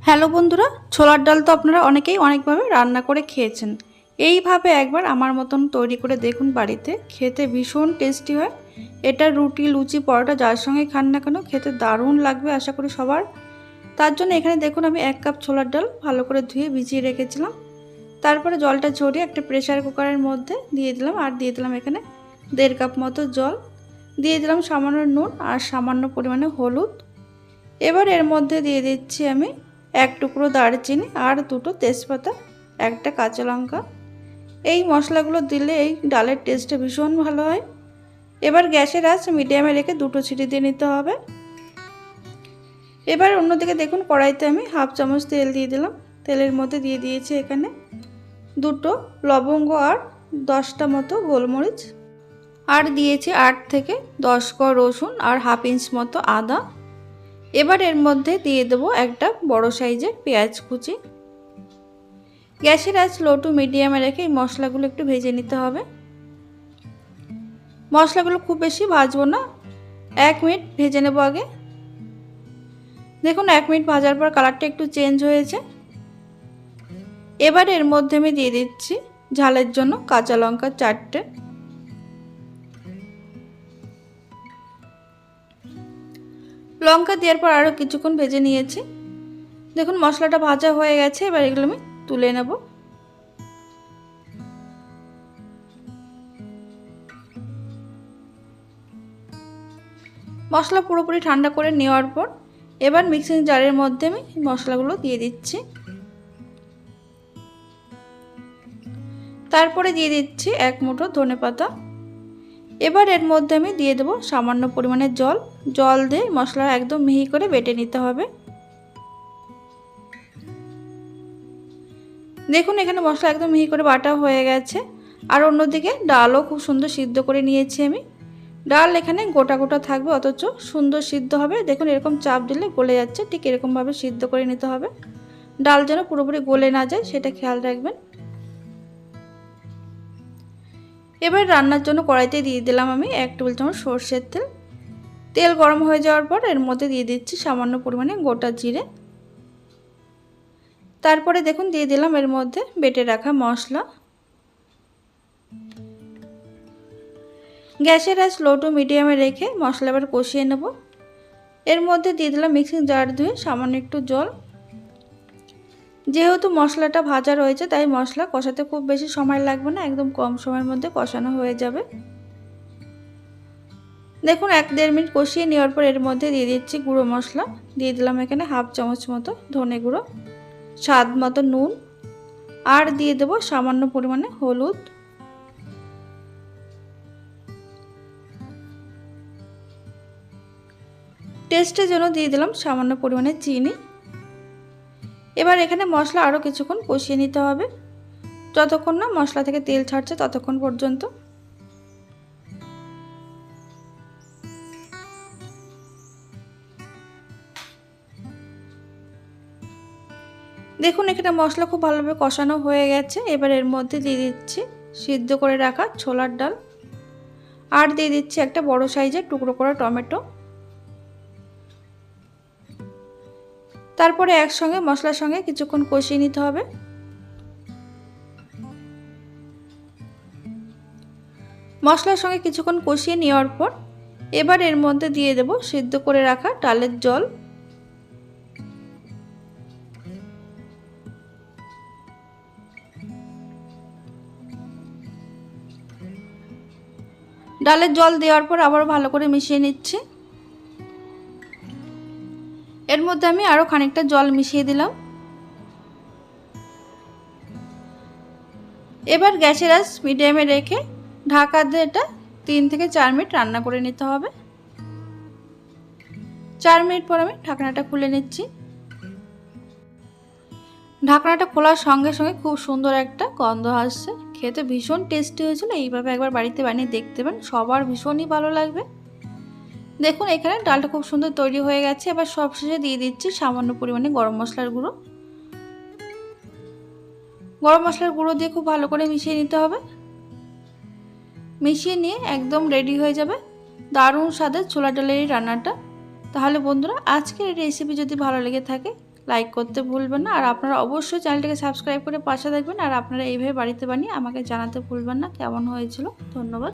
Hello বন্ধুরা, ছোলার ডাল তো আপনারা অনেকেই অনেকভাবে রান্না করে খেয়েছেন। এইভাবে একবার আমার মতন তৈরি করে দেখুন বাড়িতে, খেতে ভীষণ টেস্টি হয়। এটা রুটি, লুচি, পরোটা যার সঙ্গে খান না কেন খেতে দারুণ লাগবে আশা করি সবার। তার জন্য এখানে দেখুন আমি 1 কাপ ছোলার ডাল ভালো করে ধুয়ে ভিজিয়ে রেখেছিলাম। তারপরে জলটা ঝরিয়ে একটা প্রেসার কুকারের মধ্যে দিয়ে দিলাম, আর দিয়ে দিলাম এখানে 1.5 কাপ মতো জল, দিয়ে দিলাম সামান্য নুন আর সামান্য পরিমাণে হলুদ। এবার এর মধ্যে দিয়ে দিচ্ছি আমি 1 টুকরো দারচিনি আর 2টো তেজপাতা, একটা কাঁচা লঙ্কা। এই মশলাগুলো দিলে এই ডালের টেস্টটা ভীষণ ভালো হয়। এবার গ্যাসের আঁচ মিডিয়ামে রেখে 2টো সিটি দিয়ে নিতে হবে। এবার অন্যদিকে দেখুন কড়াইতে আমি 1/2 চামচ তেল দিয়ে দিলাম। তেলের মধ্যে দিয়ে দিয়েছি এখানে 2টো লবঙ্গ আর 10টা মতো গোলমরিচ, আর দিয়েছি 8 থেকে 10 কোয়া রসুন আর 1/2 ইঞ্চ মতো আদা। এবার এর মধ্যে দিয়ে দেবো একটা বড় সাইজের পেঁয়াজ কুচি। গ্যাসের আঁচ লো টু মিডিয়ামে রেখে এই মশলাগুলো একটু ভেজে নিতে হবে। মশলাগুলো খুব বেশি ভাজবো না, 1 মিনিট ভেজে নেব আগে। দেখুন 1 মিনিট ভাজার পর কালারটা একটু চেঞ্জ হয়েছে। এবার এর মধ্যে আমি দিয়ে দিচ্ছি ঝালের জন্য কাঁচা লঙ্কা 4টে। লঙ্কা দেওয়ার পর আরও কিছুক্ষণ ভেজে নিয়েছি। দেখুন মশলাটা ভাজা হয়ে গেছে, এবার এগুলো আমি তুলে নেব। মশলা পুরোপুরি ঠান্ডা করে নেওয়ার পর এবার মিক্সিং জারের মধ্যে আমি মশলাগুলো দিয়ে দিচ্ছি। তারপরে দিয়ে দিচ্ছি 1 মুঠো ধনেপাতা। এবার এর মধ্যে আমি দিয়ে দেবো সামান্য পরিমাণে জল দিয়ে মশলা একদম মিহি করে বেটে নিতে হবে। দেখুন এখানে মশলা একদম মিহি করে বাটা হয়ে গেছে। আর অন্যদিকে ডালও খুব সুন্দর সিদ্ধ করে নিয়েছি আমি। ডাল এখানে গোটা গোটা থাকবে, অথচ সুন্দর সিদ্ধ হবে। দেখুন এরকম চাপ দিলে গলে যাচ্ছে, ঠিক এরকমভাবে সিদ্ধ করে নিতে হবে। ডাল যেন পুরোপুরি গলে না যায় সেটা খেয়াল রাখবেন। এবার রান্নার জন্য কড়াইতে দিয়ে দিলাম আমি 1 টেবিল চামচ সরষের তেল। তেল গরম হয়ে যাওয়ার পর এর মধ্যে দিয়ে দিচ্ছি সামান্য পরিমাণে গোটা জিরে। তারপরে দেখুন দিয়ে দিলাম এর মধ্যে বেটে রাখা মশলা। গ্যাসের আঁচ লো টু মিডিয়ামে রেখে মশলা এবার কষিয়ে নেব। এর মধ্যে দিয়ে দিলাম মিক্সিং জার ধুয়ে সামান্য একটু জল। যেহেতু মশলাটা ভাজা রয়েছে তাই মশলা কষাতে খুব বেশি সময় লাগবে না, একদম কম সময়ের মধ্যে কষানো হয়ে যাবে। দেখুন 1-1.5 মিনিট কষিয়ে নেওয়ার পর এর মধ্যে দিয়ে দিচ্ছি গুঁড়ো মশলা। দিয়ে দিলাম এখানে 1/2 চামচ মতো ধনে গুঁড়ো, স্বাদ মতো নুন, আর দিয়ে দেবো সামান্য পরিমাণে হলুদ। টেস্টের জন্য দিয়ে দিলাম সামান্য পরিমাণে চিনি। এবার এখানে মশলা আরও কিছুক্ষণ কষিয়ে নিতে হবে, যতক্ষণ না মশলা থেকে তেল ছাড়ছে ততক্ষণ পর্যন্ত। দেখুন এখানে মশলা খুব ভালোভাবে কষানো হয়ে গেছে। এবার এর মধ্যে দিয়ে দিচ্ছি সিদ্ধ করে রাখা ছোলার ডাল, আর দিয়ে দিচ্ছি একটা বড় সাইজের টুকরো করা টমেটো। তারপরে একসঙ্গে মশলার সঙ্গে কিছুক্ষণ কষিয়ে নিতে হবে। মশলার সঙ্গে কিছুক্ষণ কষিয়ে নেওয়ার পর এবার এর মধ্যে দিয়ে দেব সিদ্ধ করে রাখা ডালের জল। ডালের জল দেওয়ার পর আবার ভালো করে মিশিয়ে নিচ্ছি। এর মধ্যে আমি আরও খানিকটা জল মিশিয়ে দিলাম। এবার গ্যাসের আঁচ মিডিয়ামে রেখে ঢাকা দিয়ে এটা 3 থেকে 4 মিনিট রান্না করে নিতে হবে। 4 মিনিট পর আমি ঢাকনাটা খুলে নিচ্ছি। ঢাকনাটা খোলার সঙ্গে সঙ্গে খুব সুন্দর একটা গন্ধ আসছে, খেতে ভীষণ টেস্টি হয়েছিল। এইভাবে একবার বাড়িতে বানিয়ে দেখতে পারেন, সবার ভীষণই ভালো লাগবে। দেখুন এখানে ডালটা খুব সুন্দর তৈরি হয়ে গেছে। এবার সবশেষে দিয়ে দিচ্ছি সামান্য পরিমাণে গরম মশলার গুঁড়ো। গরম মশলার গুঁড়ো দিয়ে খুব ভালো করে মিশিয়ে নিতে হবে। মিশিয়ে নিয়ে একদম রেডি হয়ে যাবে দারুণ স্বাদের ছোলা ডালের এই রান্নাটা। তাহলে বন্ধুরা আজকের এই রেসিপি যদি ভালো লেগে থাকে লাইক করতে ভুলবেন না। আর আপনারা অবশ্যই চ্যানেলটাকে সাবস্ক্রাইব করে পাশে থাকবেন। আর আপনারা এইভাবে বাড়িতে বানিয়ে আমাকে জানাতে ভুলবেন না কেমন হয়েছিল। ধন্যবাদ।